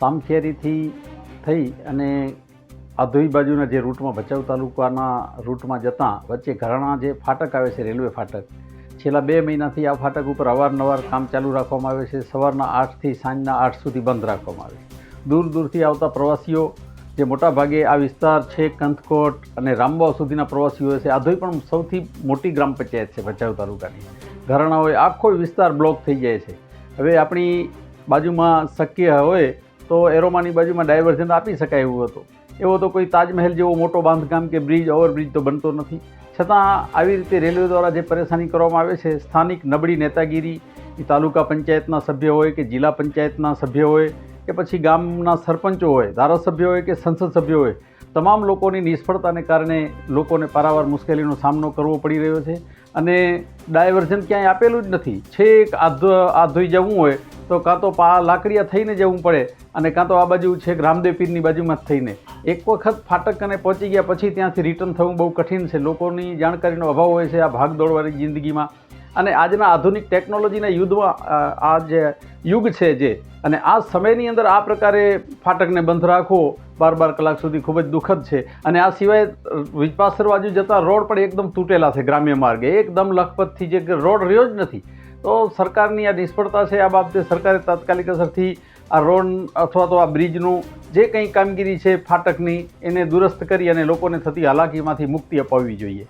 સામખિયારીથી થઈ અને આધોઈ બાજુના જે રૂટમાં ભચાઉ તાલુકાના રૂટમાં જતાં વચ્ચે ઘરાણા જે ફાટક આવે છે, રેલવે ફાટક, છેલ્લા 2 મહિનાથી આ ફાટક ઉપર અવારનવાર કામ ચાલુ રાખવામાં આવે છે. સવારના 8થી સાંજના 8 સુધી બંધ રાખવામાં આવે છે. દૂર દૂરથી આવતા પ્રવાસીઓ, જે મોટાભાગે આ વિસ્તાર છે કંથકોટ અને રામવાવ સુધીના પ્રવાસીઓ છે. આધોઈ પણ સૌથી મોટી ગ્રામ પંચાયત છે ભચાઉ તાલુકાની. ઘરાણાઓએ આખો વિસ્તાર બ્લોક થઈ જાય છે. હવે આપણી બાજુમાં શક્ય હોય તો એરોમાની બાજુમાં ડાયવર્ઝન આપી શકાય એવું હતું. એવો તો કોઈ તાજમહેલ જેવો મોટો બાંધકામ કે બ્રિજ, ઓવરબ્રિજ તો બનતો નથી. છતાં આવી રીતે રેલવે દ્વારા જે પરેશાની કરવામાં આવે છે, સ્થાનિક નબળી નેતાગીરી, એ તાલુકા પંચાયતના સભ્ય હોય કે જિલ્લા પંચાયતના સભ્ય હોય કે પછી ગામના સરપંચો હોય, ધારાસભ્ય હોય કે સંસદ સભ્ય હોય, તમામ લોકોની નિષ્ફળતાને કારણે લોકોને પારાવાર મુશ્કેલીનો સામનો કરવો પડી રહ્યો છે. અને ડાયવર્ઝન ક્યાંય આપેલું જ નથી. છેક આધોઈ જવું હોય તો કાં તો લાકડિયા થઈને જવું પડે અને કાં તો આ બાજુ છેક રામદેવ પીરની બાજુમાં જ થઈને. એક વખત ફાટક અને પહોંચી ગયા પછી ત્યાંથી રિટર્ન થવું બહુ કઠિન છે. લોકોની જાણકારીનો અભાવ હોય છે આ ભાગદોડવાળી જિંદગીમાં. અને આજના આધુનિક ટેકનોલોજીના યુગમાં આ જે યુગ છે જે, અને આ સમયની અંદર આ પ્રકારે ફાટકને બંધ રાખવો 12 કલાક સુધી ખૂબ જ દુઃખદ છે. અને આ સિવાય વિજપાસર બાજુ જતા રોડ પણ એકદમ તૂટેલા છે. ગ્રામ્ય માર્ગે એકદમ લખપતથી જે રોડ રહ્યો જ નથી. તો સરકારની આ નિષ્ફળતા છે. આ બાબતે સરકારે તાત્કાલિક અસરથી આ રોડ અથવા તો આ બ્રિજનું જે કંઈ કામગીરી છે ફાટકની, એને દુરસ્ત કરી અને લોકોને થતી હાલાકીમાંથી મુક્તિ અપાવવી જોઈએ.